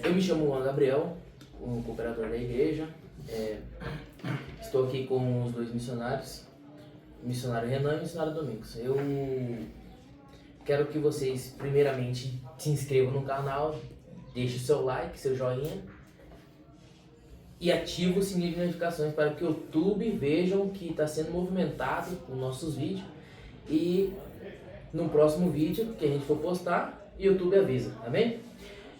Eu me chamo Juan Gabriel, o cooperador da igreja. Estou aqui com os dois missionários, o missionário Renan e o missionário Domingos. Eu quero que vocês, primeiramente, se inscrevam no canal, deixem o seu like, seu joinha e ative o sininho de notificações para que o YouTube vejam que está sendo movimentado os nossos vídeos. E no próximo vídeo que a gente for postar, o YouTube avisa, tá bem?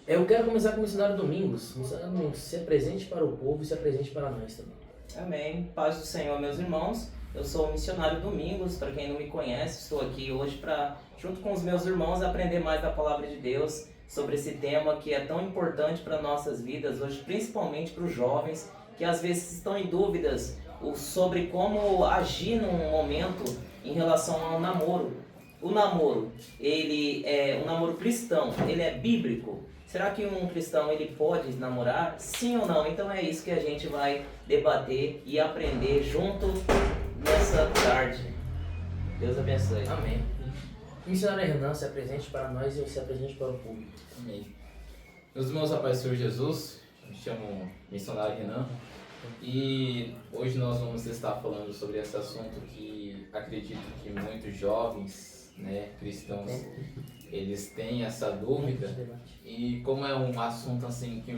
Eu quero começar com o missionário Domingos. Missionário Domingos, se apresente para o povo e se apresente para nós também. Amém. Paz do Senhor, meus irmãos. Eu sou o missionário Domingos. Para quem não me conhece, estou aqui hoje para, junto com os meus irmãos, aprender mais da palavra de Deus sobre esse tema que é tão importante para nossas vidas hoje, principalmente para os jovens que às vezes estão em dúvidas sobre como agir num momento em relação ao namoro. O namoro, ele é um namoro cristão, ele é bíblico. Será que um cristão ele pode namorar? Sim ou não? Então é isso que a gente vai debater e aprender junto nessa tarde. Deus abençoe. Amém. Missionário Renan, se apresente para nós e se apresente para o público. Amém. Meus irmãos, a paz do Senhor Jesus, eu me chamo missionário Renan e hoje nós vamos estar falando sobre esse assunto que acredito que muitos jovens, cristãos, eles têm essa dúvida, e como é um assunto assim que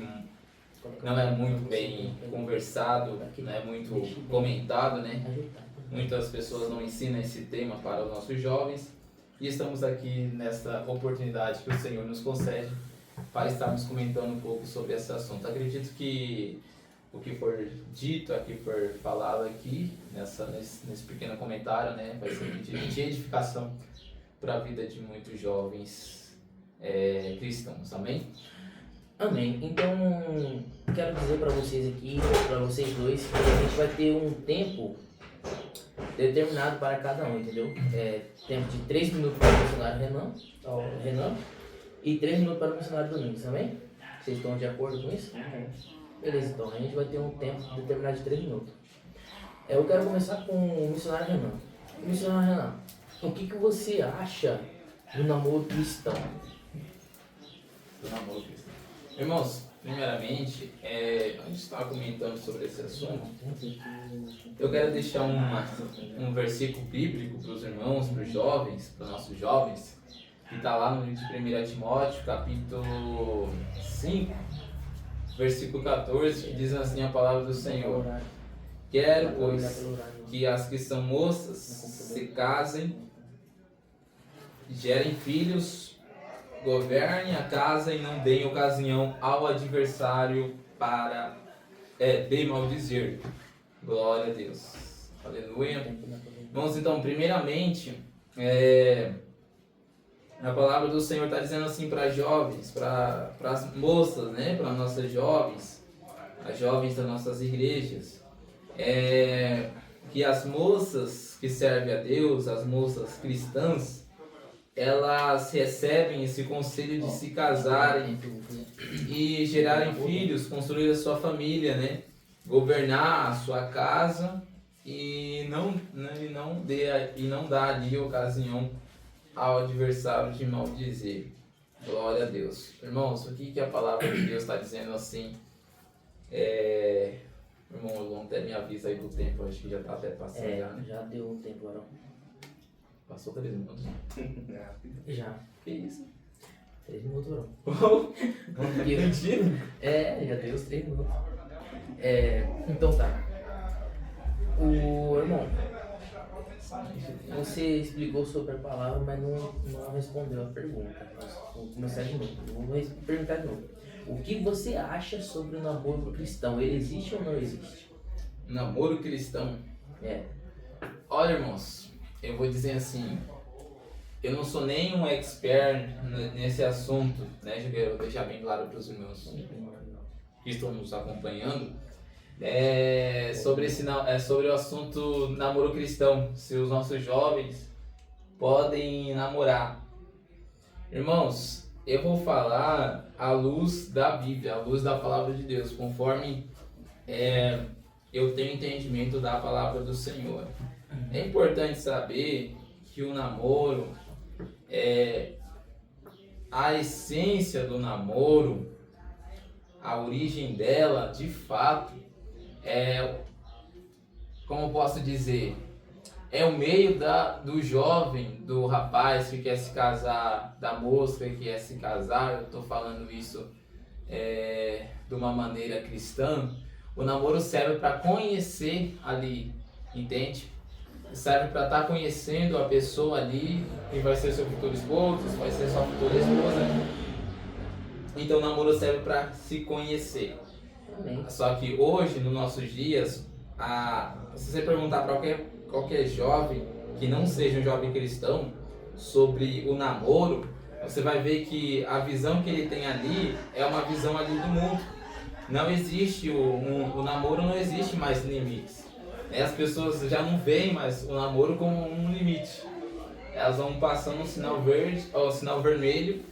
não é muito bem conversado, não é muito comentado, muitas pessoas não ensinam esse tema para os nossos jovens, e estamos aqui nessa oportunidade que o Senhor nos concede para estarmos comentando um pouco sobre esse assunto. Acredito que o que for dito aqui, for falado aqui, nesse pequeno comentário, vai ser de edificação para a vida de muitos jovens cristãos. Amém? Amém. Então, quero dizer para vocês aqui, para vocês dois, que a gente vai ter um tempo determinado para cada um, entendeu? Tempo de 3 minutos para o missionário Renan e 3 minutos para o missionário Domingos, amém? Vocês estão de acordo com isso? Beleza, então a gente vai ter um tempo determinado de 3 minutos. Eu quero começar com o missionário Renan. Missionário Renan, o que você acha do namoro cristão? Do namoro cristão. Irmãos, primeiramente, a gente estava comentando sobre esse assunto. Eu quero deixar um versículo bíblico para os irmãos, para os jovens, para os nossos jovens, que está lá no livro de 1 Timóteo, capítulo 5, versículo 14, que diz assim a palavra do Senhor: quero, pois, que as que são moças se casem, gerem filhos, governem a casa e não deem ocasião ao adversário para de maldizer. Glória a Deus. Aleluia. Irmãos, então, primeiramente, a palavra do Senhor está dizendo assim para jovens, para as moças, para nossas jovens, as jovens das nossas igrejas, que as moças que servem a Deus, as moças cristãs, elas recebem esse conselho de se casarem e gerarem filhos, construir a sua família, governar a sua casa e não dar ali ocasião ao adversário de maldizer. Glória a Deus. Irmãos, o que a palavra de Deus está dizendo assim? Irmão, eu vou até me avisa aí do tempo, acho que já está até passando já, né? Já deu um tempo, Arão. Passou 3 minutos? Já. Que isso? 3 minutos, Arão. Mentira? Já deu os 3 minutos. Então tá. O irmão, você explicou sobre a palavra, mas não respondeu a pergunta. Vou começar de novo. Vou perguntar de novo. O que você acha sobre o namoro cristão? Ele existe ou não existe? Namoro cristão? Olha, irmãos, eu vou dizer assim, eu não sou nem um expert nesse assunto, Eu quero deixar bem claro para os irmãos que estão nos acompanhando, sobre o assunto namoro cristão, se os nossos jovens podem namorar. Irmãos, eu vou falar à luz da Bíblia, à luz da palavra de Deus, conforme eu tenho entendimento da palavra do Senhor. É importante saber que o namoro, a essência do namoro a origem dela, de fato, é, como eu posso dizer, é o meio do jovem, do rapaz que quer se casar, da moça que quer se casar. Eu estou falando isso de uma maneira cristã. O namoro serve para conhecer ali, entende? Serve para estar conhecendo a pessoa ali, que vai ser seu futuro esposo, vai ser sua futura esposa. Então o namoro serve para se conhecer. Amém. Só que hoje, nos nossos dias, se você perguntar para qualquer jovem que não seja um jovem cristão sobre o namoro, você vai ver que a visão que ele tem ali é uma visão ali do mundo. Não existe, o namoro não existe mais limites. As pessoas já não veem mais o namoro como um limite. Elas vão passando um sinal verde, ou sinal vermelho,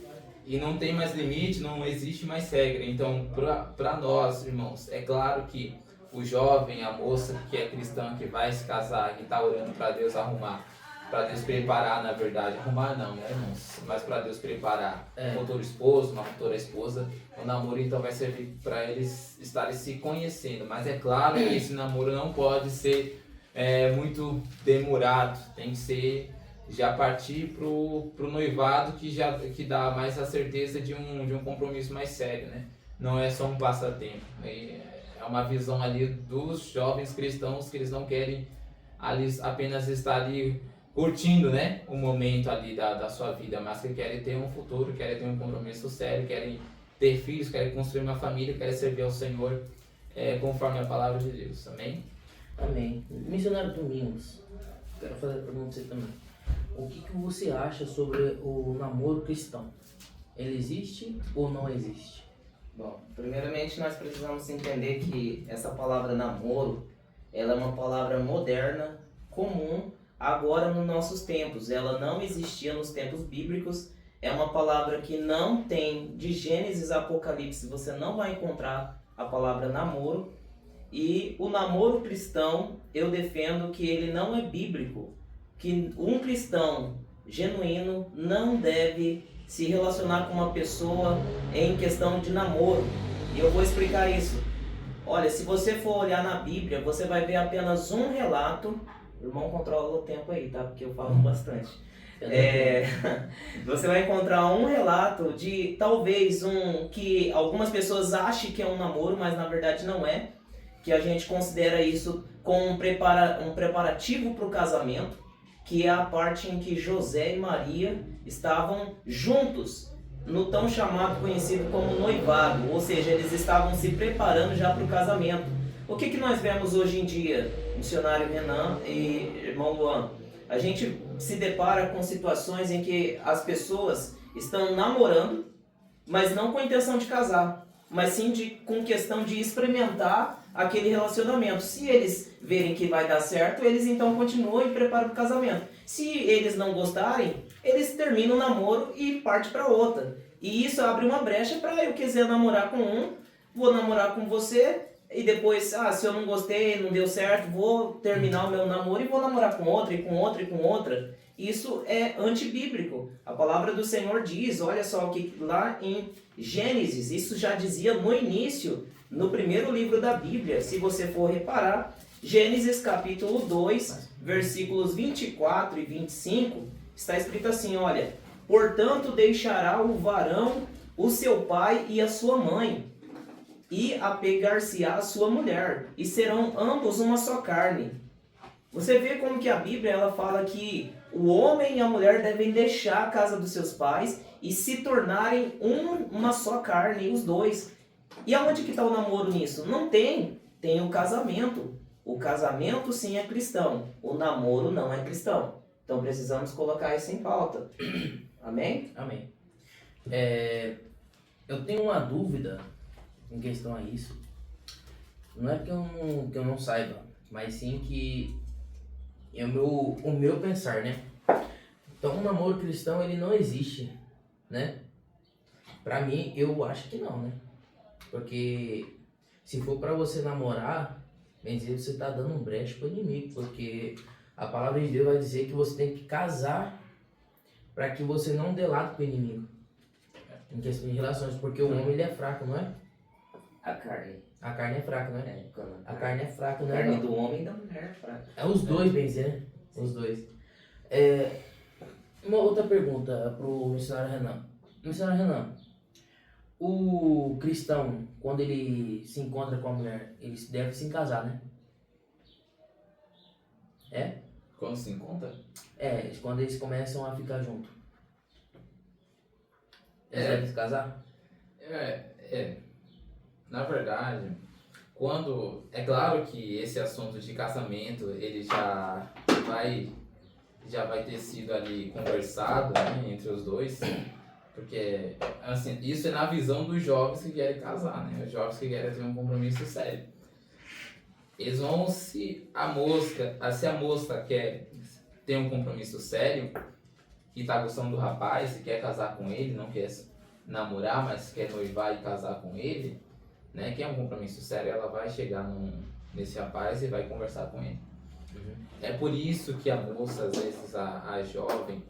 e não tem mais limite, não existe mais regra. Então, para nós, irmãos, é claro que o jovem, a moça que é cristã, que vai se casar, que está orando para Deus arrumar, para Deus preparar, na verdade, arrumar não, né, irmãos? Mas para Deus preparar um futuro esposo, uma futura esposa, o namoro então vai servir para eles estarem se conhecendo. Mas é claro que esse namoro não pode ser muito demorado, tem que ser já partir pro noivado, que dá mais a certeza de um compromisso mais sério, né? Não é só um passatempo. É uma visão ali dos jovens cristãos que eles não querem ali apenas estar ali curtindo, né, o momento ali da sua vida, mas que querem ter um futuro, querem ter um compromisso sério, querem ter filhos, querem construir uma família, querem servir ao Senhor conforme a palavra de Deus. Amém? Amém. Missionário Domingos, quero fazer a pergunta para você também. O que você acha sobre o namoro cristão? Ele existe ou não existe? Bom, primeiramente nós precisamos entender que essa palavra namoro, ela é uma palavra moderna, comum, agora nos nossos tempos. Ela não existia nos tempos bíblicos. É uma palavra que não tem, de Gênesis a Apocalipse, você não vai encontrar a palavra namoro. E o namoro cristão, eu defendo que ele não é bíblico. Que um cristão genuíno não deve se relacionar com uma pessoa em questão de namoro. E eu vou explicar isso. Olha, se você for olhar na Bíblia, você vai ver apenas um relato. O irmão controla o tempo aí, tá? Porque eu falo bastante. Você vai encontrar um relato de talvez que algumas pessoas achem que é um namoro, mas na verdade não é. Que a gente considera isso como um preparativo para o casamento, que é a parte em que José e Maria estavam juntos, no tão chamado, conhecido como noivado. Ou seja, eles estavam se preparando já para o casamento. O que nós vemos hoje em dia, missionário Renan e irmão Luan? A gente se depara com situações em que as pessoas estão namorando, mas não com a intenção de casar, mas sim com questão de experimentar aquele relacionamento. Se eles verem que vai dar certo, eles então continuam e preparam o casamento. Se eles não gostarem, eles terminam o namoro e partem para outra. E isso abre uma brecha para eu quiser namorar com um, vou namorar com você, e depois, se eu não gostei, não deu certo, vou terminar o meu namoro e vou namorar com outra, e com outra, e com outra. Isso é antibíblico. A palavra do Senhor diz, olha só, que lá em Gênesis, isso já dizia no início, no primeiro livro da Bíblia, se você for reparar, Gênesis capítulo 2, versículos 24 e 25, está escrito assim, olha: portanto deixará o varão o seu pai e a sua mãe, e apegar-se-á a sua mulher, e serão ambos uma só carne. Você vê como que a Bíblia ela fala que o homem e a mulher devem deixar a casa dos seus pais e se tornarem uma só carne, os dois. E aonde que está o namoro nisso? Não tem. Tem o casamento. O casamento sim é cristão. O namoro não é cristão. Então precisamos colocar isso em pauta. Amém? Amém. Eu tenho uma dúvida em questão a isso. Não é que eu não saiba, mas sim que é o meu pensar, né? Então o namoro cristão ele não existe, né? Pra mim, eu acho que não, né? Porque se for pra você namorar, bem dizer, você tá dando um brecha pro inimigo, porque a palavra de Deus vai dizer que você tem que casar para que você não dê lado pro inimigo em questão de relações, porque o homem ele é fraco, não é? A carne. A carne é fraca, né? É, quando A carne é fraca, a né? carne do homem e da mulher é fraca. É os dois, bem dizer, né? Os dois. Uma outra pergunta pro missionário Renan. Missionário Renan, o cristão, quando ele se encontra com a mulher, ele deve se casar, né? É? Quando se encontra? Quando eles começam a ficar juntos. Eles É. devem se casar? Na verdade, quando... É claro que esse assunto de casamento, ele já vai ter sido ali conversado, né, entre os dois, porque, assim, isso é na visão dos jovens que querem casar, né? Os jovens que querem ter um compromisso sério. Eles vão se a moça quer ter um compromisso sério e tá gostando do rapaz e quer casar com ele, não quer namorar, mas quer noivar e casar com ele, né? Quer um compromisso sério, ela vai chegar nesse rapaz e vai conversar com ele. É por isso que a moça, às vezes a jovem,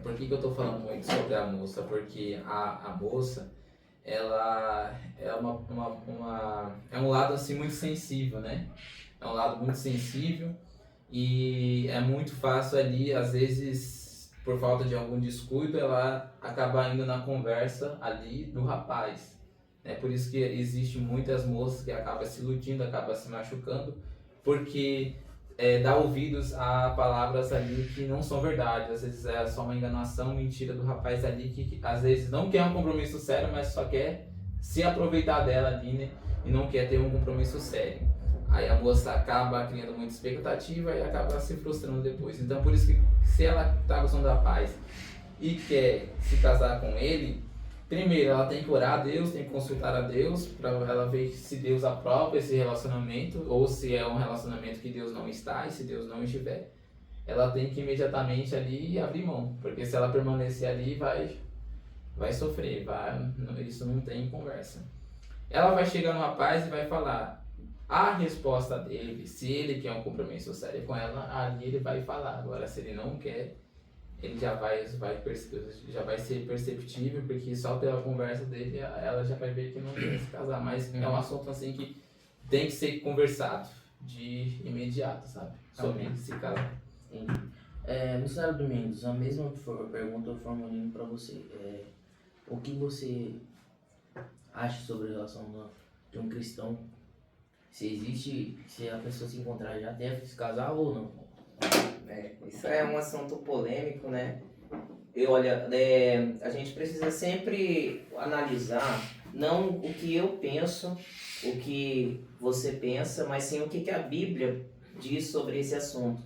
por que eu tô falando muito sobre a moça? Porque a moça, ela é é um lado assim muito sensível, né? É um lado muito sensível e é muito fácil ali, às vezes, por falta de algum descuido, ela acaba indo na conversa ali do rapaz. É por isso que existe muitas moças que acabam se iludindo, acabam se machucando, porque dá ouvidos a palavras ali que não são verdade. Às vezes é só uma enganação, mentira do rapaz ali que às vezes não quer um compromisso sério, mas só quer se aproveitar dela ali, né? E não quer ter um compromisso sério. Aí a moça acaba criando muita expectativa e acaba se frustrando depois. Então por isso que se ela está gostando do rapaz e quer se casar com ele, primeiro ela tem que orar a Deus, tem que consultar a Deus para ela ver se Deus aprova esse relacionamento ou se é um relacionamento que Deus não está, e se Deus não estiver, ela tem que imediatamente ali abrir mão, porque se ela permanecer ali vai sofrer, isso não tem conversa. Ela vai chegar no rapaz e vai falar a resposta dele, se ele quer um compromisso sério com ela, ali ele vai falar. Agora se ele não quer, ele já vai ser perceptível, porque só pela conversa dele ela já vai ver que não quer se casar. Mas é um assunto assim que tem que ser conversado de imediato, sabe? Sobre se casar. Missionário Domingos, a mesma pergunta eu formulo para você. O que você acha sobre a relação de um cristão? Se a pessoa se encontrar já deve se casar ou não? Isso é um assunto polêmico, né? A gente precisa sempre analisar não o que eu penso, o que você pensa, mas sim o que a Bíblia diz sobre esse assunto.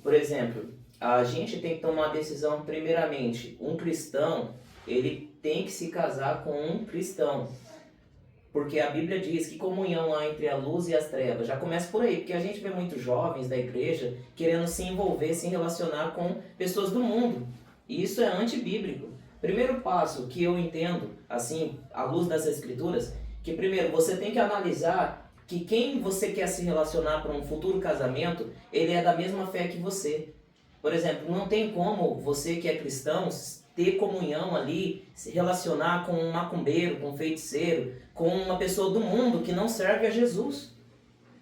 Por exemplo, a gente tem que tomar a decisão, primeiramente, um cristão, ele tem que se casar com um cristão. Porque a Bíblia diz que comunhão há entre a luz e as trevas. Já começa por aí, porque a gente vê muitos jovens da igreja querendo se envolver, se relacionar com pessoas do mundo. E isso é antibíblico. Primeiro passo que eu entendo, assim, à luz das Escrituras, que primeiro você tem que analisar que quem você quer se relacionar para um futuro casamento, ele é da mesma fé que você. Por exemplo, não tem como você que é cristão ter comunhão ali, se relacionar com um macumbeiro, com um feiticeiro, com uma pessoa do mundo que não serve a Jesus.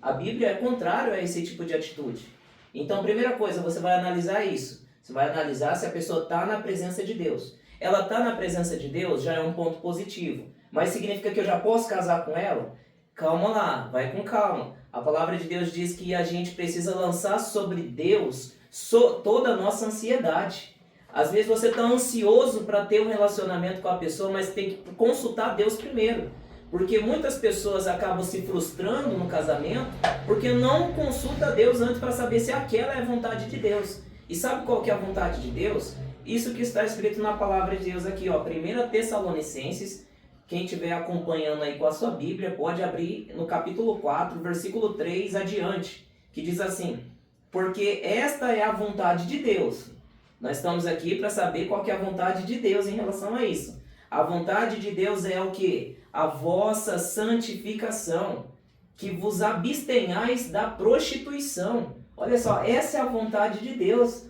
A Bíblia é contrário a esse tipo de atitude. Então, primeira coisa, você vai analisar isso. Você vai analisar se a pessoa está na presença de Deus. Ela está na presença de Deus, já é um ponto positivo. Mas significa que eu já posso casar com ela? Calma lá, vai com calma. A palavra de Deus diz que a gente precisa lançar sobre Deus toda a nossa ansiedade. Às vezes você está ansioso para ter um relacionamento com a pessoa, mas tem que consultar Deus primeiro. Porque muitas pessoas acabam se frustrando no casamento porque não consulta Deus antes para saber se aquela é a vontade de Deus. E sabe qual que é a vontade de Deus? Isso que está escrito na palavra de Deus aqui, ó, 1 Tessalonicenses. Quem estiver acompanhando aí com a sua Bíblia pode abrir no capítulo 4, versículo 3 adiante, que diz assim: porque esta é a vontade de Deus. Nós estamos aqui para saber qual que é a vontade de Deus em relação a isso. A vontade de Deus é o quê? A vossa santificação, que vos abstenhais da prostituição. Olha só, essa é a vontade de Deus.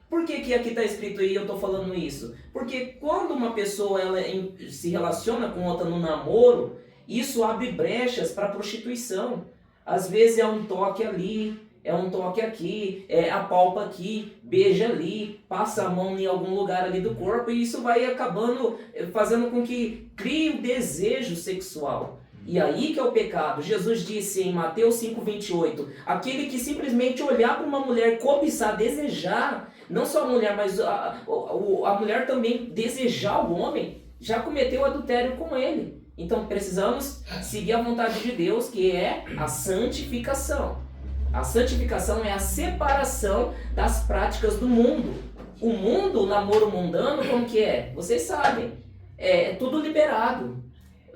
Por que aqui está escrito aí, eu estou falando isso? Porque quando uma pessoa se relaciona com outra no namoro, Isso abre brechas para prostituição. Às vezes é um toque ali, é um toque aqui, apalpa aqui, beija ali, passa a mão em algum lugar ali do corpo, e isso vai acabando fazendo com que crie o desejo sexual. E aí que é o pecado. Jesus disse em Mateus 5,28, aquele que simplesmente olhar para uma mulher, cobiçar, desejar, não só a mulher, mas a mulher também desejar o homem, já cometeu adultério com ele. Então precisamos seguir a vontade de Deus, que é a santificação. A santificação é a separação das práticas do mundo. O mundo, o namoro mundano, como que é? Vocês sabem, é tudo liberado.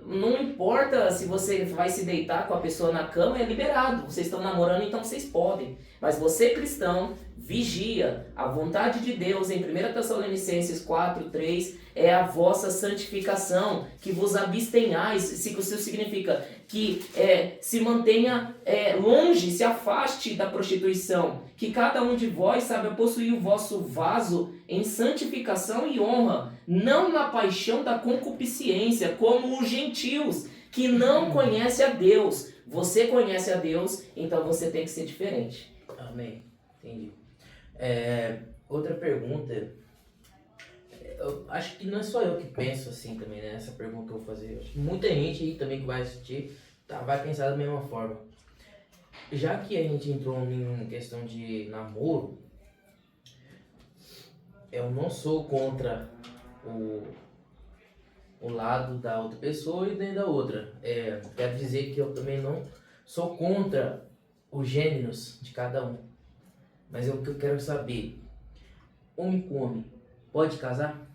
Não importa se você vai se deitar com a pessoa na cama, é liberado. Vocês estão namorando, então vocês podem. Mas você, cristão, vigia. A vontade de Deus, em 1 Tessalonicenses 4:3, é a vossa santificação, que vos abstenhais. Isso significa que se mantenha longe, se afaste da prostituição. Que cada um de vós saiba possuir o vosso vaso em santificação e honra, não na paixão da concupiscência, como os gentios, que não conhecem a Deus. Você conhece a Deus, então você tem que ser diferente. Amém. Entendi. Outra pergunta. Eu acho que não é só eu que penso assim também, né? Essa pergunta que eu vou fazer. Eu acho que muita gente aí também que vai assistir vai pensar da mesma forma. Já que a gente entrou em questão de namoro, eu não sou contra o lado da outra pessoa e nem da outra. Quero dizer que eu também não sou contra os gêneros de cada um. Mas o que eu quero saber, homem com homem, pode casar?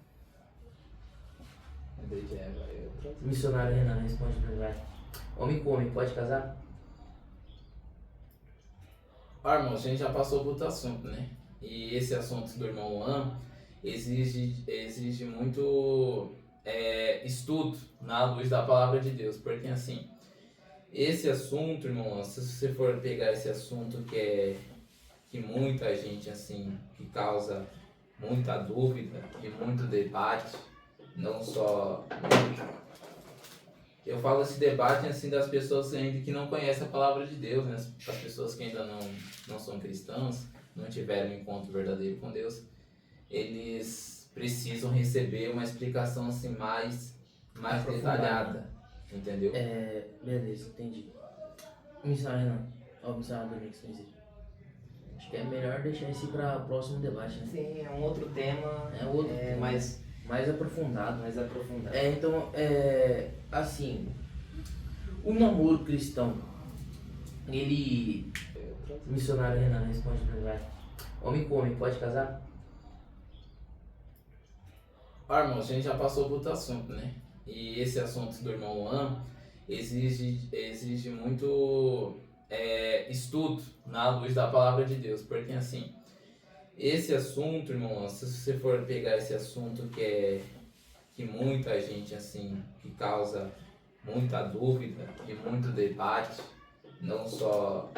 Missionário Renan, responde pra mim, vai. Homem com homem, pode casar? Irmão, a gente já passou por outro assunto, né? E esse assunto do irmão Juan exige muito estudo na luz da palavra de Deus. Porque assim, esse assunto, irmão, se você for pegar esse assunto que muita gente, assim, que causa muita dúvida e muito debate, não só... Eu falo esse debate, assim, das pessoas ainda que não conhecem a palavra de Deus, né? As pessoas que ainda não são cristãs, não tiveram um encontro verdadeiro com Deus, eles precisam receber uma explicação, assim, mais detalhada, entendeu? Beleza, entendi. Missionário Renan, missionário Domingos, acho que é melhor deixar isso para o próximo debate, né? Sim, é um outro tema. Mais aprofundado. Então, assim, o namoro cristão, ele... Missionário Renan, responde pra mim, vai. Homem com homem, pode casar? Irmão, a gente já passou por outro assunto, né? E esse assunto do irmão Juan exige muito estudo na luz da palavra de Deus. Porque assim, esse assunto, irmão, se você for pegar esse assunto que muita gente, assim, que causa muita dúvida e muito debate, não só...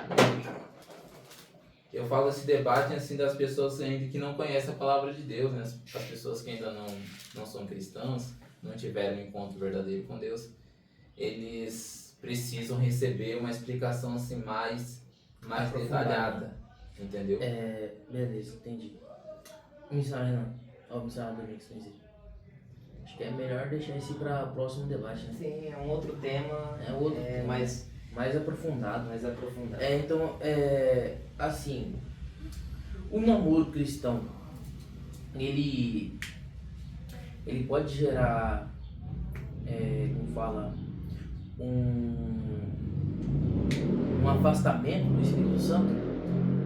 Eu falo esse debate, assim, das pessoas ainda que não conhecem a palavra de Deus, né? As pessoas que ainda não são cristãs, não tiveram um encontro verdadeiro com Deus, eles precisam receber uma explicação, assim, mais detalhada, entendeu? Beleza, entendi. Missionário Renan, missionário Domingos, acho que é melhor deixar isso para o próximo debate, né? Sim, é um outro tema. Mais aprofundado. Então, assim, o namoro cristão, ele pode gerar, como fala, um afastamento do Espírito Santo,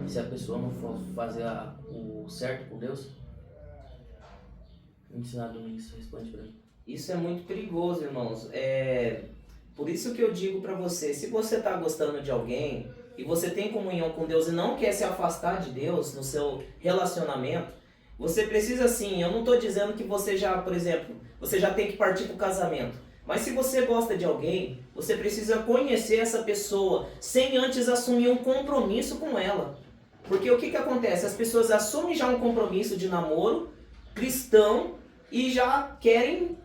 se a pessoa não for fazer o certo com Deus? O ensinado Domingos responde para mim. Isso é muito perigoso, irmãos. Por isso que eu digo para você, se você está gostando de alguém e você tem comunhão com Deus e não quer se afastar de Deus no seu relacionamento, você precisa sim, eu não estou dizendo que você já, por exemplo, você já tem que partir para o casamento. Mas se você gosta de alguém, você precisa conhecer essa pessoa sem antes assumir um compromisso com ela. Porque o que acontece? As pessoas assumem já um compromisso de namoro cristão e já querem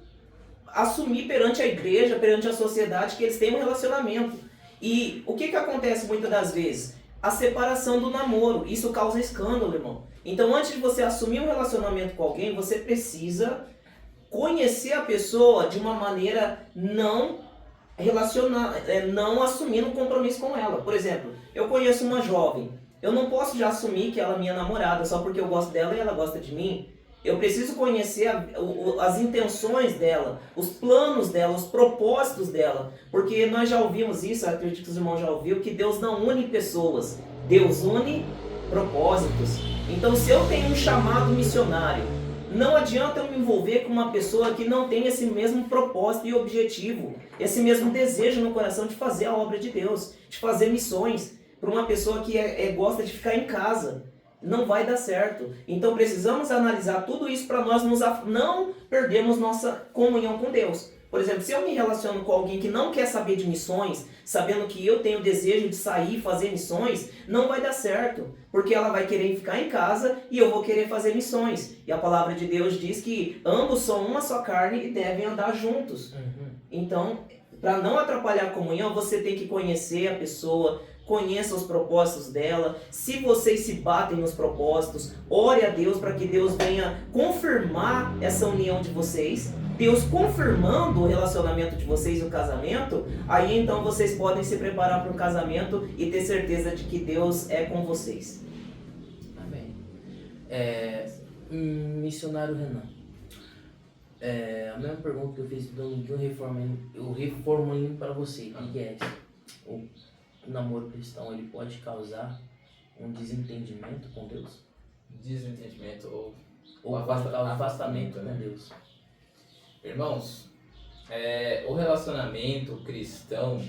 assumir perante a igreja, perante a sociedade, que eles têm um relacionamento. E o que acontece muitas das vezes? A separação do namoro. Isso causa escândalo, irmão. Então, antes de você assumir um relacionamento com alguém, você precisa conhecer a pessoa de uma maneira não assumindo um compromisso com ela. Por exemplo, eu conheço uma jovem. Eu não posso já assumir que ela é minha namorada só porque eu gosto dela e ela gosta de mim. Eu preciso conhecer as intenções dela, os planos dela, os propósitos dela. Porque nós já ouvimos isso, acredito que os irmãos já ouviram, que Deus não une pessoas, Deus une propósitos. Então, se eu tenho um chamado missionário, não adianta eu me envolver com uma pessoa que não tem esse mesmo propósito e objetivo, esse mesmo desejo no coração de fazer a obra de Deus, de fazer missões, para uma pessoa que gosta de ficar em casa. Não vai dar certo. Então precisamos analisar tudo isso para nós não perdermos nossa comunhão com Deus. Por exemplo, se eu me relaciono com alguém que não quer saber de missões, sabendo que eu tenho desejo de sair e fazer missões, não vai dar certo. Porque ela vai querer ficar em casa e eu vou querer fazer missões. E a palavra de Deus diz que ambos são uma só carne e devem andar juntos. Então, para não atrapalhar a comunhão, você tem que conhecer a pessoa, conheça os propósitos dela. Se vocês se batem nos propósitos, ore a Deus para que Deus venha confirmar essa união de vocês. Deus confirmando o relacionamento de vocês e o casamento, aí então vocês podem se preparar para o casamento e ter certeza de que Deus é com vocês. Amém. Missionário Renan, a mesma pergunta que eu fiz de um reformulinho para você, que é o namoro cristão, ele pode causar um desentendimento com Deus? Desentendimento ou afastamento com Deus? Irmãos, o relacionamento cristão,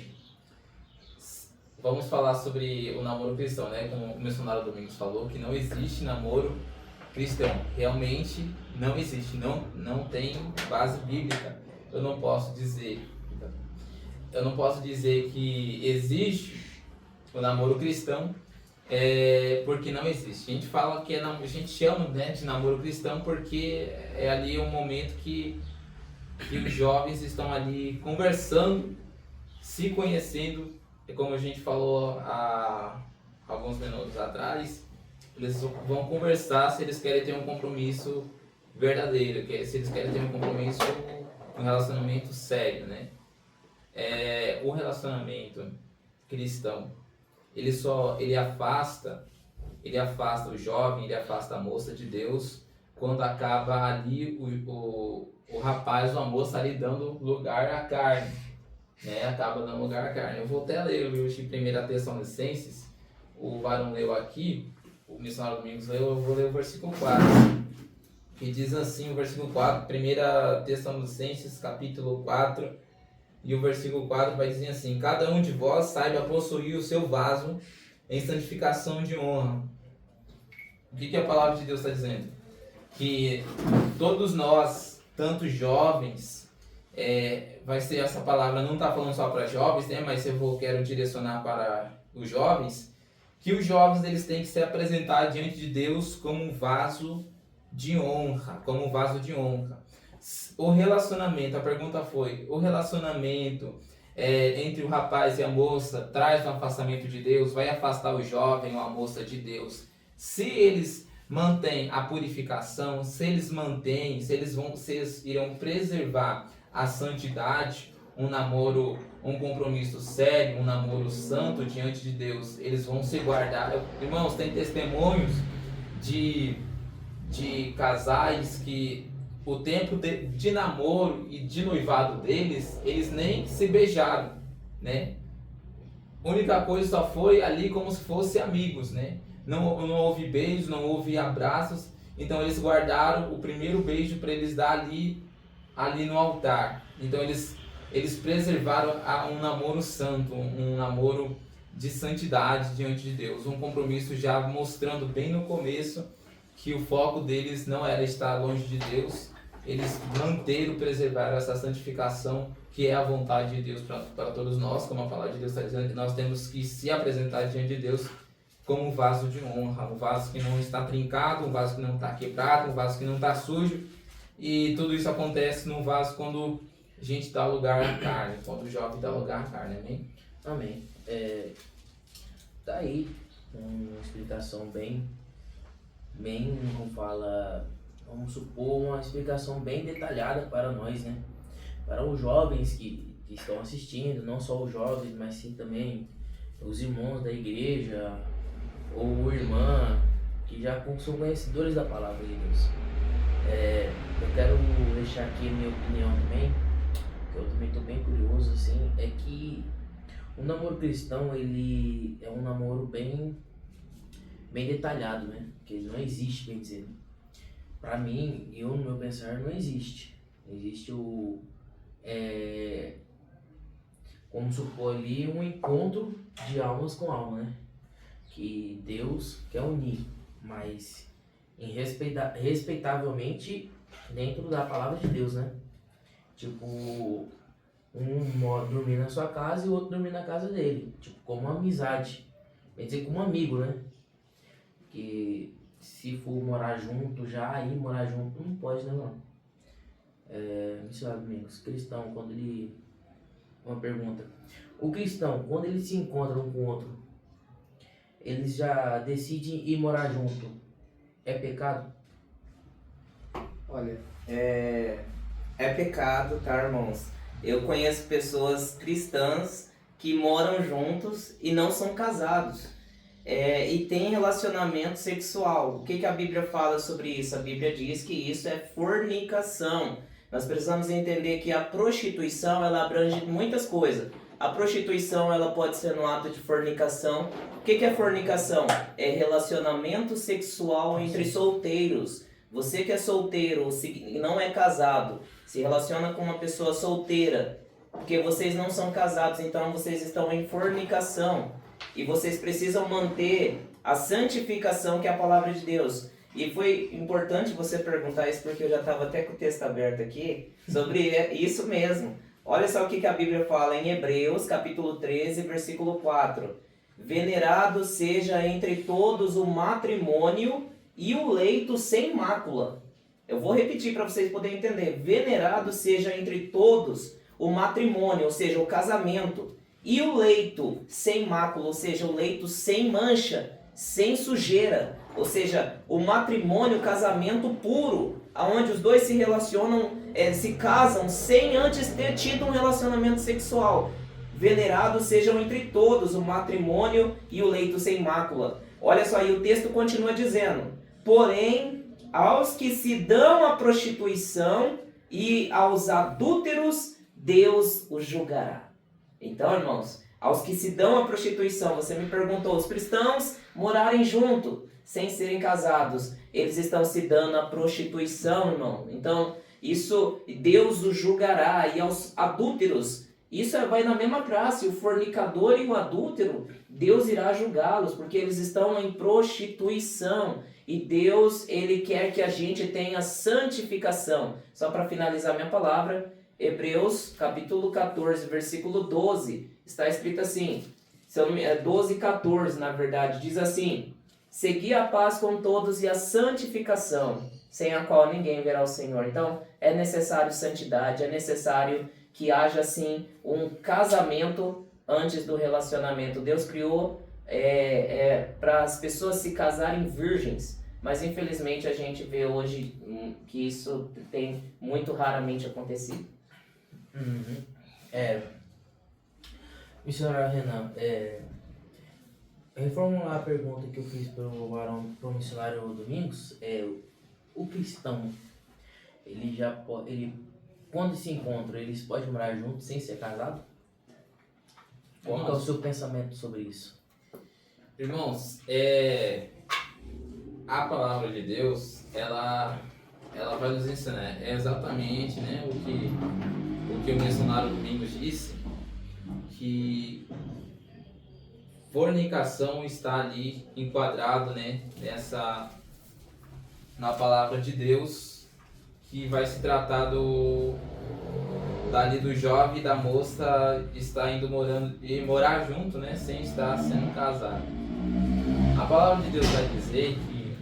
vamos falar sobre o namoro cristão, né? Como o missionário Domingos falou, que não existe namoro cristão. Realmente não existe, não tem base bíblica. Eu não posso dizer que existe o namoro cristão, porque não existe. A gente fala que a gente chama, né, de namoro cristão porque é ali um momento que os jovens estão ali conversando, se conhecendo, como a gente falou há alguns minutos atrás. Eles vão conversar se eles querem ter um compromisso verdadeiro, se eles querem ter um compromisso, um relacionamento sério, né? O relacionamento cristão, ele afasta o jovem, ele afasta a moça de Deus quando acaba ali o rapaz ou a moça ali dando lugar à carne, né? Acaba dando lugar à carne. Eu vou até ler o livro de 1 Tessalonicenses, o Varão leu aqui, o missionário Domingos leu, eu vou ler o versículo 4, que diz assim, o versículo 4, 1 Tessalonicenses capítulo 4, e o versículo 4 vai dizer assim: cada um de vós saiba possuir o seu vaso em santificação de honra. O que a palavra de Deus está dizendo? Que todos nós, tanto jovens, vai ser essa palavra, não está falando só para jovens, né, mas quero direcionar para os jovens, que os jovens eles têm que se apresentar diante de Deus como um vaso de honra, O relacionamento, a pergunta foi, o relacionamento entre o rapaz e a moça traz um afastamento de Deus, vai afastar o jovem ou a moça de Deus? Se eles mantêm a purificação, se eles irão preservar a santidade, um namoro, um compromisso sério, um namoro santo diante de Deus, eles vão se guardar. Irmãos, tem testemunhos de casais que o tempo de namoro e de noivado deles, eles nem se beijaram, né? A única coisa só foi ali como se fossem amigos, né? Não houve beijos, não houve abraços, então eles guardaram o primeiro beijo para eles dar ali no altar. Então eles preservaram um namoro santo, um namoro de santidade diante de Deus, um compromisso já mostrando bem no começo que o foco deles não era estar longe de Deus, eles preservaram essa santificação que é a vontade de Deus para todos nós, como a palavra de Deus está dizendo, que nós temos que se apresentar diante de Deus como um vaso de honra, um vaso que não está trincado, um vaso que não está quebrado, um vaso que não está sujo. E tudo isso acontece num vaso quando a gente dá lugar à carne, quando o jovem dá lugar à carne, amém? Amém. Tá aí uma explicação bem, como fala, vamos supor, uma explicação bem detalhada para nós, né? Para os jovens que estão assistindo, não só os jovens, mas sim também os irmãos da igreja ou irmã que já são conhecedores da palavra de Deus. Eu quero deixar aqui a minha opinião também, que eu também estou bem curioso, assim, é que o namoro cristão, ele é um namoro bem detalhado, né? Porque ele não existe, bem dizer. Para mim, no meu pensar, não existe. Existe como supor ali, um encontro de almas com alma, né? Que Deus quer unir, mas respeitavelmente dentro da palavra de Deus, né? Tipo, um dormir na sua casa e o outro dormir na casa dele. Tipo, como uma amizade. Quer dizer, como um amigo, né? Que se for morar junto já, aí morar junto não pode, né, não? Missionário Domingos, cristão, quando ele... Uma pergunta. O cristão, quando eles se encontram um com o outro, eles já decidem ir morar junto. É pecado? Olha, é pecado, tá, irmãos? Eu conheço pessoas cristãs que moram juntos e não são casados. E tem relacionamento sexual. O que a Bíblia fala sobre isso? A Bíblia diz que isso é fornicação. Nós precisamos entender que a prostituição, ela abrange muitas coisas. A prostituição, ela pode ser no ato de fornicação. O que é fornicação? É relacionamento sexual entre solteiros. Você que é solteiro e não é casado, se relaciona com uma pessoa solteira, porque vocês não são casados, então vocês estão em fornicação. E vocês precisam manter a santificação, que é a palavra de Deus. E foi importante você perguntar isso, porque eu já estava até com o texto aberto aqui, sobre isso mesmo. Olha só o que a Bíblia fala em Hebreus, capítulo 13, versículo 4. Venerado seja entre todos o matrimônio e o leito sem mácula. Eu vou repetir para vocês poderem entender. Venerado seja entre todos o matrimônio, ou seja, o casamento, e o leito sem mácula, ou seja, o leito sem mancha, sem sujeira. Ou seja, o matrimônio, o casamento puro, onde os dois se relacionam, se casam sem antes ter tido um relacionamento sexual. Venerado sejam entre todos o matrimônio e o leito sem mácula. Olha só, aí o texto continua dizendo: porém, aos que se dão à prostituição e aos adúlteros, Deus os julgará. Então, irmãos, aos que se dão à prostituição, você me perguntou, os cristãos morarem junto, sem serem casados, eles estão se dando à prostituição, irmão. Então, isso, Deus os julgará. E aos adúlteros, isso vai na mesma classe, o fornicador e o adúltero, Deus irá julgá-los, porque eles estão em prostituição. E Deus, Ele quer que a gente tenha santificação. Só para finalizar minha palavra, Hebreus capítulo 14, versículo 12, está escrito assim, 12 e 14 na verdade, diz assim: segui a paz com todos e a santificação, sem a qual ninguém verá o Senhor. Então, é necessário santidade, é necessário que haja, assim, um casamento antes do relacionamento. Deus criou para as pessoas se casarem virgens, mas infelizmente a gente vê hoje que isso tem muito raramente acontecido. Missionário Renan, reformular a pergunta que eu fiz para o missionário Domingos, o cristão, ele quando se encontram, eles podem morar juntos sem ser casado? Qual é o seu pensamento sobre isso? Irmãos, a palavra de Deus, ela vai nos ensinar exatamente, né, o que o missionário Domingos disse, que fornicação está ali enquadrado, né, na palavra de Deus, que vai se tratar dali do jovem e da moça estar indo morar junto, né, sem estar sendo casado. A palavra de Deus vai dizer que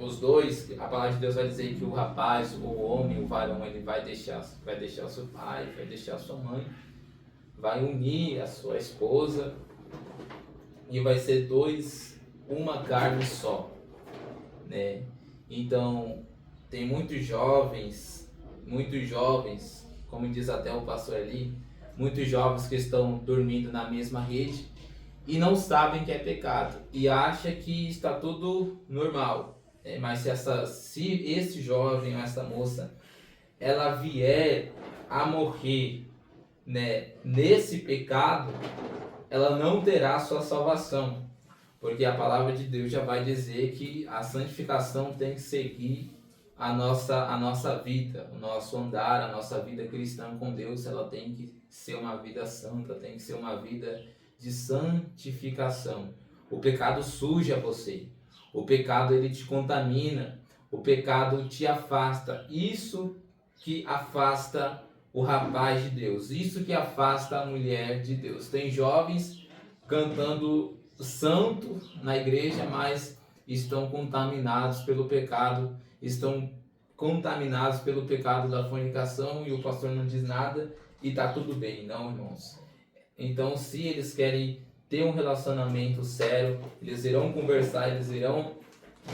os dois, a palavra de Deus vai dizer que o rapaz, o homem, o varão, ele vai deixar o seu pai, vai deixar a sua mãe, vai unir a sua esposa e vai ser dois, uma carne só, né? Então, tem muitos jovens, como diz até o pastor ali, muitos jovens que estão dormindo na mesma rede e não sabem que é pecado e acham que está tudo normal. Mas se esse jovem ou essa moça ela vier a morrer, né, nesse pecado, ela não terá sua salvação, porque a palavra de Deus já vai dizer que a santificação tem que seguir a nossa vida, o nosso andar, a nossa vida cristã com Deus. Ela tem que ser uma vida santa, tem que ser uma vida de santificação. O pecado suja você, o pecado ele te contamina, o pecado te afasta. Isso que afasta o rapaz de Deus, isso que afasta a mulher de Deus. Tem jovens cantando santo na igreja, mas estão contaminados pelo pecado, estão contaminados pelo pecado da fornicação e o pastor não diz nada e está tudo bem. Não, irmãos. Então, se eles querem ter um relacionamento sério, eles irão conversar, eles irão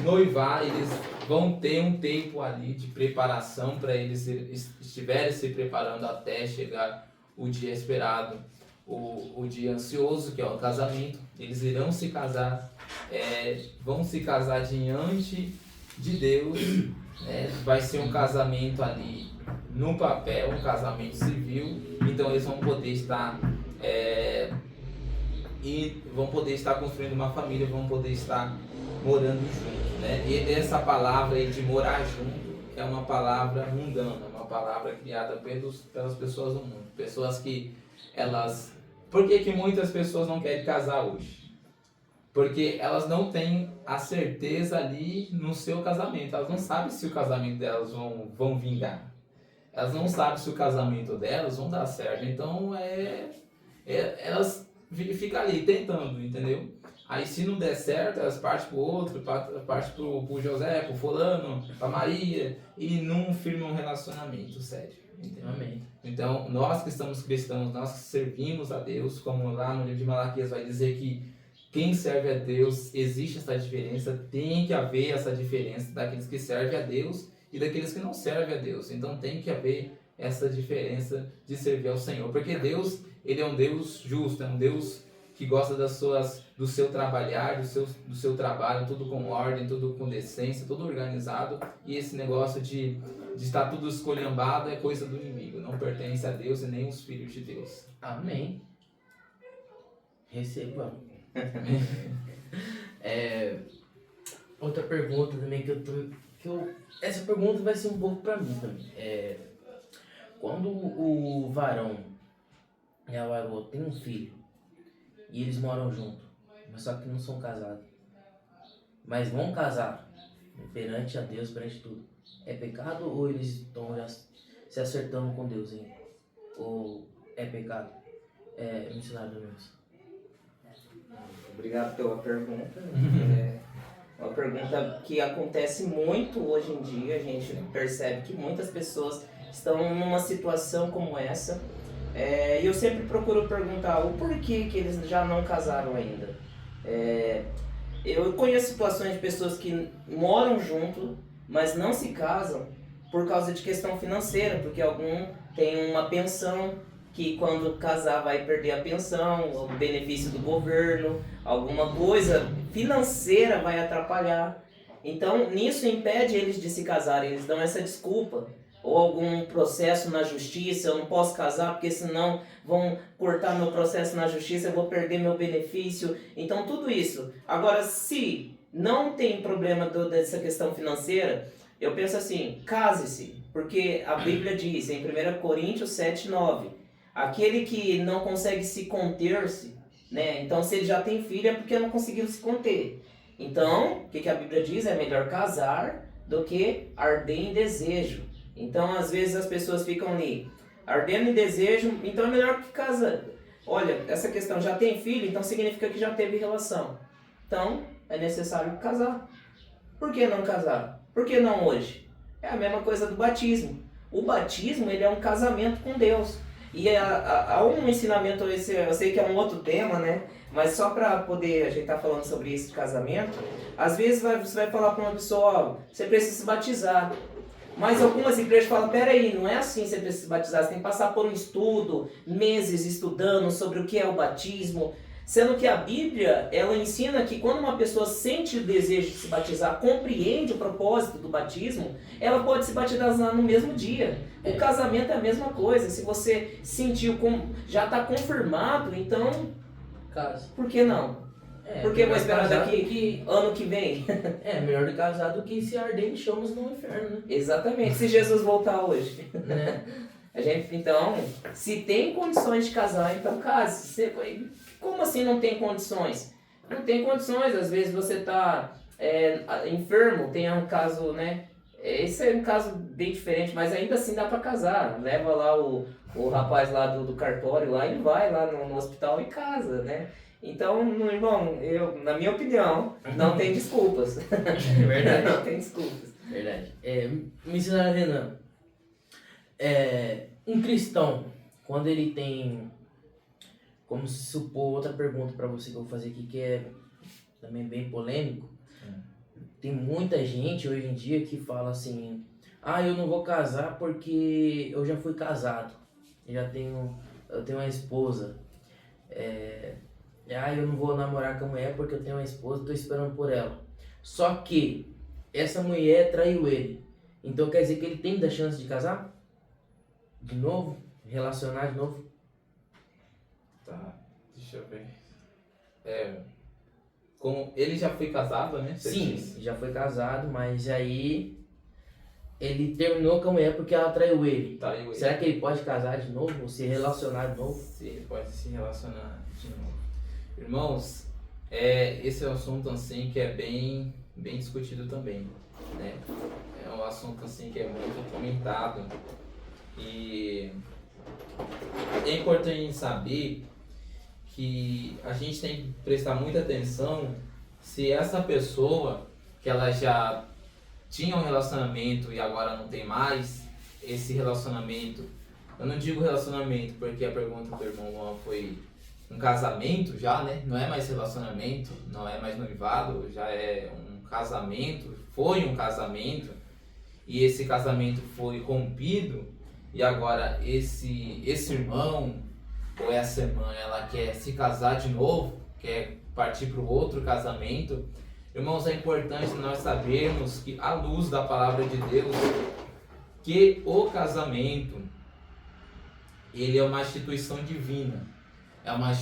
noivar, eles vão ter um tempo ali de preparação para eles estiverem se preparando até chegar o dia esperado, o dia ansioso, que é o casamento. Eles irão se casar, vão se casar diante de Deus, vai ser um casamento ali no papel, um casamento civil. Então eles vão poder estar construindo uma família, vão poder estar morando juntos, né? E essa palavra aí de morar junto é uma palavra mundana, uma palavra criada pelas pessoas do mundo, pessoas que elas... Por que muitas pessoas não querem casar hoje? Porque elas não têm a certeza ali no seu casamento, elas não sabem se o casamento delas vão vingar, elas não sabem se o casamento delas vão dar certo. Então elas ficam ali tentando, entendeu? Aí se não der certo, elas partem pro outro, partem pro José, pro fulano, pra Maria, e não firmam um relacionamento sério, entendeu? Amém. Então, nós que estamos cristãos, nós que servimos a Deus, como lá no livro de Malaquias vai dizer que quem serve a Deus, existe essa diferença, tem que haver essa diferença daqueles que servem a Deus e daqueles que não servem a Deus. Então tem que haver essa diferença de servir ao Senhor, porque Deus, ele é um Deus justo, é um Deus que gosta do seu trabalhar, do seu trabalho, tudo com ordem, tudo com decência, tudo organizado. E esse negócio de estar tudo esculhambado é coisa do inimigo, não pertence a Deus e nem os filhos de Deus. Amém. Receba. Outra pergunta também essa pergunta vai ser um pouco para mim também. Quando o varão e a varoa têm um filho e eles moram junto, mas só que não são casados, mas vão casar perante a Deus, perante tudo, é pecado ou eles estão já se acertando com Deus ainda? Ou é pecado? Missionário Domingos. Obrigado pela pergunta. Uma pergunta que acontece muito hoje em dia. A gente percebe que muitas pessoas estão numa situação como essa. E eu sempre procuro perguntar o porquê que eles já não casaram ainda. Eu conheço situações de pessoas que moram junto, mas não se casam por causa de questão financeira, porque algum tem uma pensão que quando casar vai perder a pensão, o benefício do governo, alguma coisa financeira vai atrapalhar. Então, nisso impede eles de se casarem, eles dão essa desculpa. Ou algum processo na justiça, eu não posso casar porque senão vão cortar meu processo na justiça, eu vou perder meu benefício. Então, tudo isso. Agora, se não tem problema dessa questão financeira, eu penso assim, case-se, porque a Bíblia diz em 1 Coríntios 7:9, aquele que não consegue se conter-se, né? Então, se ele já tem filho é porque não conseguiu se conter. Então, o que a Bíblia diz? É melhor casar do que arder em desejo. Então, às vezes as pessoas ficam ali, ardendo em desejo, então é melhor que casa. Olha, essa questão, já tem filho, então significa que já teve relação. Então, é necessário casar. Por que não casar? Por que não hoje? É a mesma coisa do batismo. O batismo, ele é um casamento com Deus. E há um ensinamento, eu sei que é um outro tema, né? Mas só para poder, a gente tá falando sobre isso de casamento, às vezes você vai falar para uma pessoa, ó, você precisa se batizar. Mas algumas igrejas falam, peraí, não é assim você precisa se batizar, você tem que passar por um estudo, meses estudando sobre o que é o batismo. Sendo que a Bíblia, ela ensina que quando uma pessoa sente o desejo de se batizar, compreende o propósito do batismo, ela pode se batizar no mesmo dia. O casamento é a mesma coisa. Se você sentiu, já está confirmado, então, Casa. por que não? Por que vou esperar daqui ano que vem? É, melhor de casar do que se arder em chamas no inferno, né? Exatamente, se Jesus voltar hoje. Né? Então, se tem condições de casar, então case. Como assim não tem condições? Não tem condições, às vezes você está enfermo, tem um caso, né? Esse é um caso bem diferente, mas ainda assim dá para casar. Leva lá o rapaz lá do cartório, lá, ele vai lá no hospital e casa, né? Então, meu irmão, na minha opinião, não tem desculpas. É verdade. Não tem desculpas. Verdade. Missionário Renan, um cristão, quando ele tem, como se supor, outra pergunta para você que eu vou fazer aqui, que é também bem polêmico. Tem muita gente hoje em dia que fala assim, eu não vou casar porque eu já fui casado, eu tenho uma esposa. Eu não vou namorar com a mulher porque eu tenho uma esposa, estou esperando por ela. Só que essa mulher traiu ele. Então quer dizer que ele tem da chance de casar? De novo? Relacionar de novo? Tá, deixa eu ver. Como ele já foi casado, né? Você Sim, disse? já foi casado, mas aí ele terminou com a mulher porque ela traiu ele. Traiu ele. Será que ele pode casar de novo? Ou se relacionar de novo? Se ele pode se relacionar de novo. Irmãos, esse é um assunto assim que é bem discutido também, né? É um assunto assim que é muito comentado e é importante saber que a gente tem que prestar muita atenção se essa pessoa que ela já tinha um relacionamento e agora não tem mais, esse relacionamento, eu não digo relacionamento porque a pergunta do irmão Juan foi um casamento já, né? Não é mais relacionamento, não é mais noivado, já é um casamento, foi um casamento e esse casamento foi rompido e agora esse irmão ou essa irmã, ela quer se casar de novo, quer partir para o outro casamento. Irmãos, é importante nós sabermos que, à luz da palavra de Deus, que o casamento, ele é uma instituição divina, é uma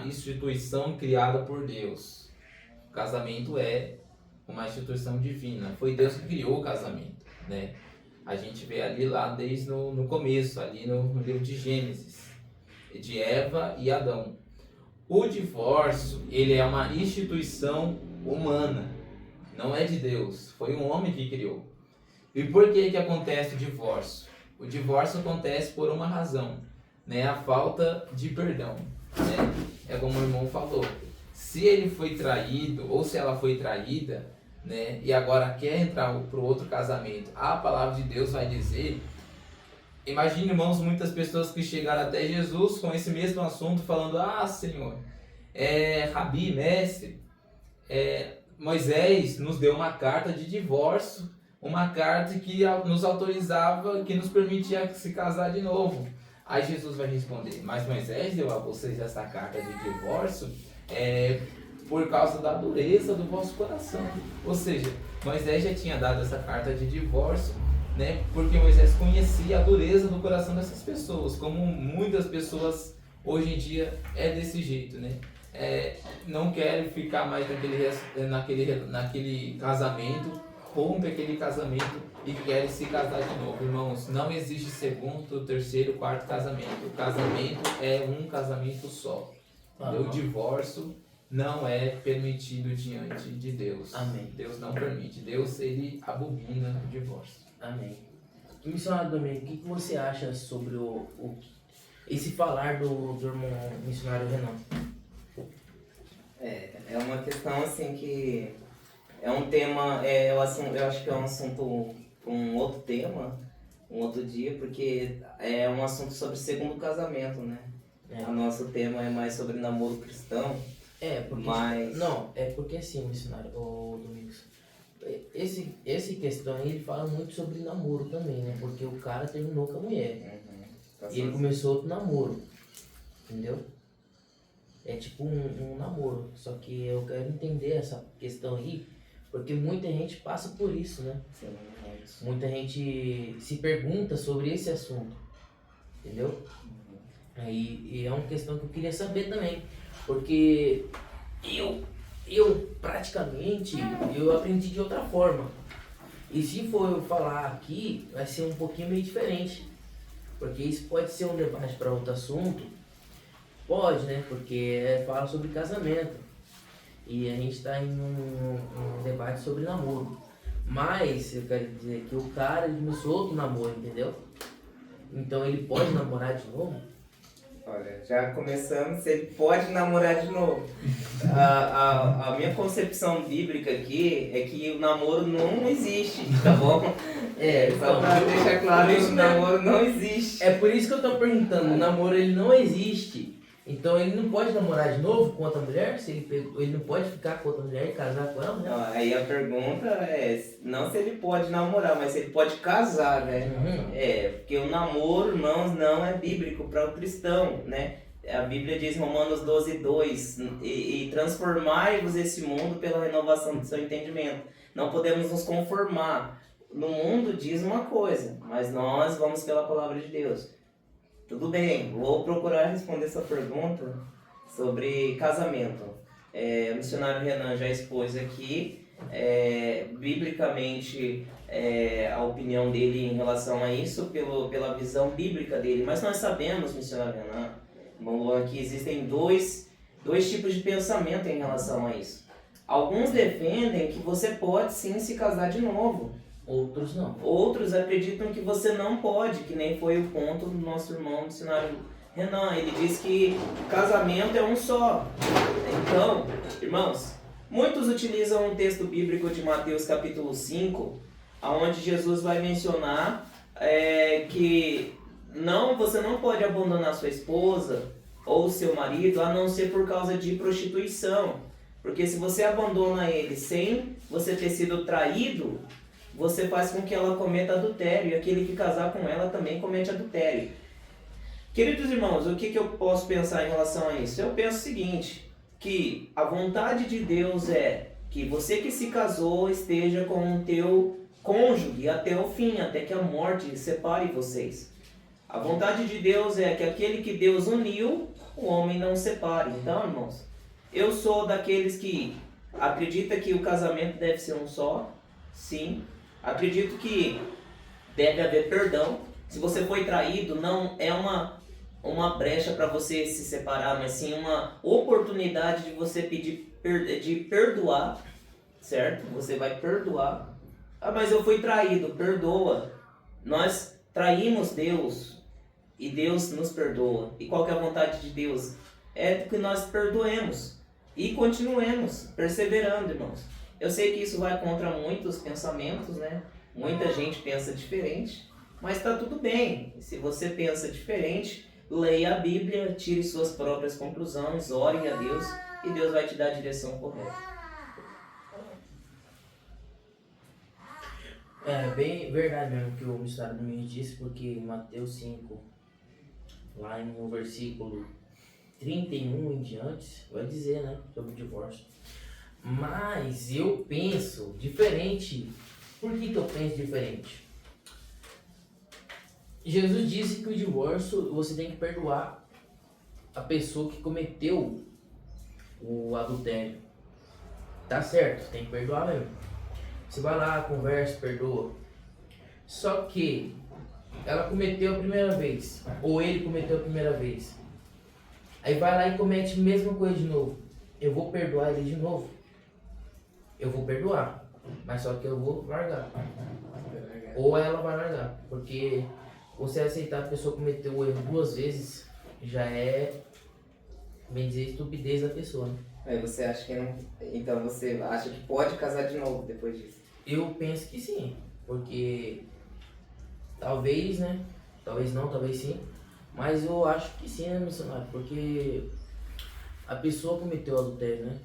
instituição criada por Deus. O casamento é uma instituição divina, foi Deus que criou o casamento, né? A gente vê ali lá desde no começo, ali no livro de Gênesis, de Eva e Adão. O divórcio, ele é uma instituição humana, não é de Deus, foi um homem que criou. E por que acontece o divórcio? O divórcio acontece por uma razão, né? A falta de perdão, né? É como o irmão falou, se ele foi traído ou se ela foi traída, né? E agora quer entrar para o outro casamento, a palavra de Deus vai dizer. Imagine, irmãos, muitas pessoas que chegaram até Jesus com esse mesmo assunto, falando, Senhor, Rabi, mestre, Moisés nos deu uma carta de divórcio, uma carta que nos autorizava, que nos permitia se casar de novo. Aí Jesus vai responder, mas Moisés deu a vocês essa carta de divórcio por causa da dureza do vosso coração. Ou seja, Moisés já tinha dado essa carta de divórcio, né? Porque Moisés conhecia a dureza do coração dessas pessoas, como muitas pessoas hoje em dia é desse jeito, né? Não querem ficar mais naquele casamento, rompe aquele casamento e querem se casar de novo. Irmãos, não existe segundo, terceiro, quarto casamento. O casamento é um casamento só. O divórcio não é permitido diante de Deus. Amém. Deus não permite. Deus, ele abomina o divórcio. Amém. E, missionário Domingos, o que você acha sobre esse falar do irmão missionário Renan? É uma questão assim que É um tema, eu acho que é um assunto para um outro tema, um outro dia, porque é um assunto sobre segundo casamento, né? O nosso tema é mais sobre namoro cristão. Porque... Mas... Não, é porque assim, missionário, ô Domingos, esse questão aí, ele fala muito sobre namoro também, né? Porque o cara terminou com a mulher. E ele começou outro namoro, entendeu? É tipo um namoro, só que eu quero entender essa questão aí, porque muita gente passa por isso, né? Sim, muita gente se pergunta sobre esse assunto, entendeu? E é uma questão que eu queria saber também, porque eu praticamente, eu aprendi de outra forma. E se for eu falar aqui, vai ser um pouquinho meio diferente, porque isso pode ser um debate para outro assunto. Pode, né? Porque fala sobre casamento. E a gente tá em um debate sobre namoro. Mas eu quero dizer que o cara, ele começou outro namoro, entendeu? Então ele pode namorar de novo? Olha, já começamos, se ele pode namorar de novo. A minha concepção bíblica aqui é que o namoro não existe, tá bom? Só pra deixar claro isso, o namoro não existe. É por isso que eu tô perguntando, o namoro ele não existe. Então ele não pode namorar de novo com outra mulher? Se ele não pode ficar com outra mulher e casar com ela, né? Não, aí a pergunta é, não se ele pode namorar, mas se ele pode casar, né? Porque o namoro, irmãos, não é bíblico para o cristão, né? A Bíblia diz em Romanos 12:2, e transformai-vos esse mundo pela renovação do seu entendimento. Não podemos nos conformar. No mundo diz uma coisa, mas nós vamos pela palavra de Deus. Tudo bem, vou procurar responder essa pergunta sobre casamento. O missionário Renan já expôs aqui, biblicamente, a opinião dele em relação a isso, pela visão bíblica dele. Mas nós sabemos, missionário Renan, irmão Luan, que existem dois tipos de pensamento em relação a isso. Alguns defendem que você pode sim se casar de novo. Outros não. Outros acreditam que você não pode, que nem foi o ponto do nosso irmão missionário Renan. Ele diz que casamento é um só. Então, irmãos, muitos utilizam um texto bíblico de Mateus capítulo 5, onde Jesus vai mencionar que você não pode abandonar sua esposa ou seu marido, a não ser por causa de prostituição. Porque se você abandona ele sem você ter sido traído, você faz com que ela cometa adultério, e aquele que casar com ela também comete adultério. Queridos irmãos, o que eu posso pensar em relação a isso? Eu penso o seguinte, que a vontade de Deus é que você que se casou esteja com o teu cônjuge até o fim, até que a morte separe vocês. A vontade de Deus é que aquele que Deus uniu, o homem não separe. Então, irmãos, eu sou daqueles que acredita que o casamento deve ser um só, sim. Acredito que deve haver perdão. Se você foi traído, não é uma brecha para você se separar, mas sim uma oportunidade de você de perdoar, certo? Você vai perdoar. Ah, mas eu fui traído, perdoa. Nós traímos Deus e Deus nos perdoa. E qual que é a vontade de Deus? É que nós perdoemos e continuemos perseverando, irmãos. Eu sei que isso vai contra muitos pensamentos, né? Muita gente pensa diferente, mas está tudo bem. Se você pensa diferente, leia a Bíblia, tire suas próprias conclusões, ore a Deus e Deus vai te dar a direção correta. É bem verdade mesmo que o missionário Domingos disse, porque em Mateus 5, lá no versículo 31 em diante, vai dizer, né, sobre o divórcio. Mas eu penso diferente. Por que eu penso diferente? Jesus disse que o divórcio, você tem que perdoar a pessoa que cometeu o adultério. Tá certo, tem que perdoar mesmo. Você vai lá, conversa, perdoa. Só que ela cometeu a primeira vez, ou ele cometeu a primeira vez. Aí vai lá e comete a mesma coisa de novo. Eu vou perdoar ele de novo? Eu vou perdoar, mas só que eu vou largar. Ou ela vai largar, porque você aceitar a pessoa cometer o erro 2 vezes já é bem dizer, estupidez da pessoa, né? Aí você acha que não. Então você acha que pode casar de novo depois disso? Eu penso que sim, porque talvez, né? Talvez não, talvez sim. Mas eu acho que sim, né, missionário? Porque a pessoa cometeu adultério, né?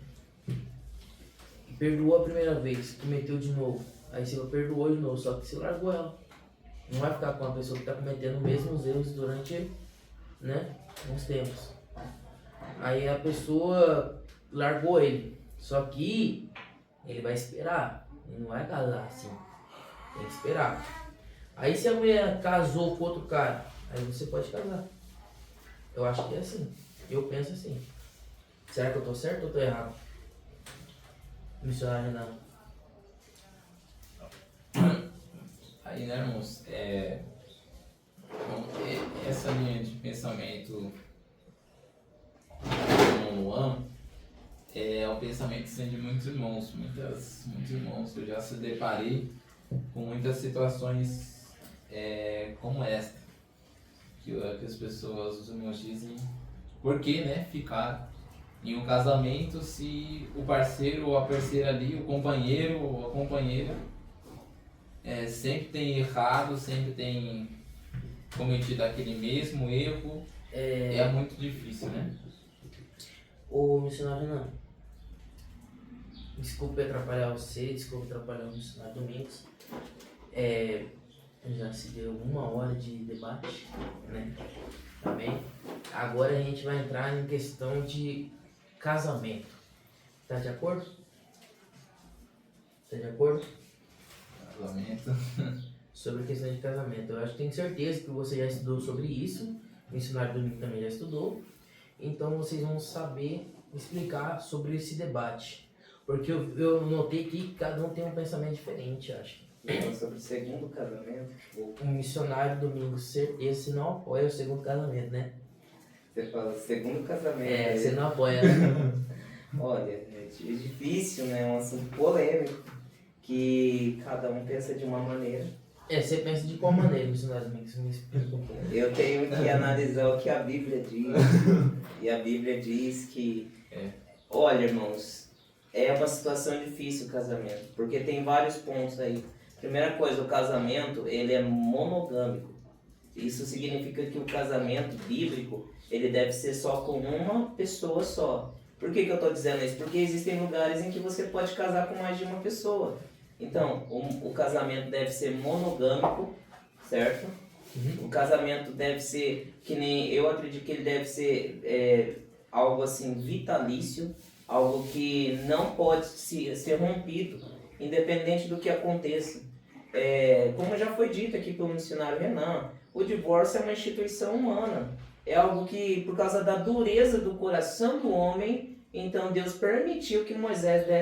E perdoou a primeira vez, cometeu de novo. Aí você perdoou de novo, só que você largou ela. Não vai ficar com uma pessoa que está cometendo os mesmos erros durante, né, uns tempos. Aí a pessoa largou ele. Só que ele vai esperar. Ele não vai casar assim. Tem que esperar. Aí se a mulher casou com outro cara, aí você pode casar. Eu acho que é assim. Eu penso assim. Será que eu tô certo ou tô errado? Missionário não. Aí, né, irmãos, essa linha de pensamento do Luan é o pensamento assim, de muitos irmãos, muitos irmãos. Eu já se deparei com muitas situações como esta, que as pessoas, os irmãos dizem, por que, né, ficar em um casamento se o parceiro ou a parceira ali, o companheiro ou a companheira sempre tem errado, sempre tem cometido aquele mesmo erro. É muito difícil, né? Ô missionário não. Desculpe atrapalhar você, desculpe atrapalhar o missionário Domingos. Já se deu 1 hora de debate, né? Também. Agora a gente vai entrar em questão de casamento. Tá de acordo? Tá de acordo? Casamento. Sobre a questão de casamento. Eu acho que tenho certeza que você já estudou sobre isso. O missionário Domingo também já estudou. Então vocês vão saber explicar sobre esse debate. Porque eu notei que cada um tem um pensamento diferente, acho. Então, sobre o segundo casamento, O missionário Domingos, esse não apoia o segundo casamento, né? você fala segundo casamento. Você não apoia, né? Olha, é difícil, né? É um assunto polêmico, que cada um pensa de uma maneira. Você pensa de qual maneira, missionário Domingos? Me explica um pouco. Eu tenho que analisar o que a Bíblia diz. E a Bíblia diz que, olha, irmãos, é uma situação difícil o casamento, porque tem vários pontos aí. Primeira coisa, o casamento, ele é monogâmico. Isso significa que o casamento bíblico, ele deve ser só com uma pessoa só. Por que eu estou dizendo isso? Porque existem lugares em que você pode casar com mais de uma pessoa. Então, o casamento deve ser monogâmico, certo? O casamento deve ser, que nem eu acredito que ele deve ser algo assim vitalício, algo que não pode ser rompido, independente do que aconteça. Como já foi dito aqui pelo missionário Renan, o divórcio é uma instituição humana. É algo que, por causa da dureza do coração do homem, então Deus permitiu que Moisés desse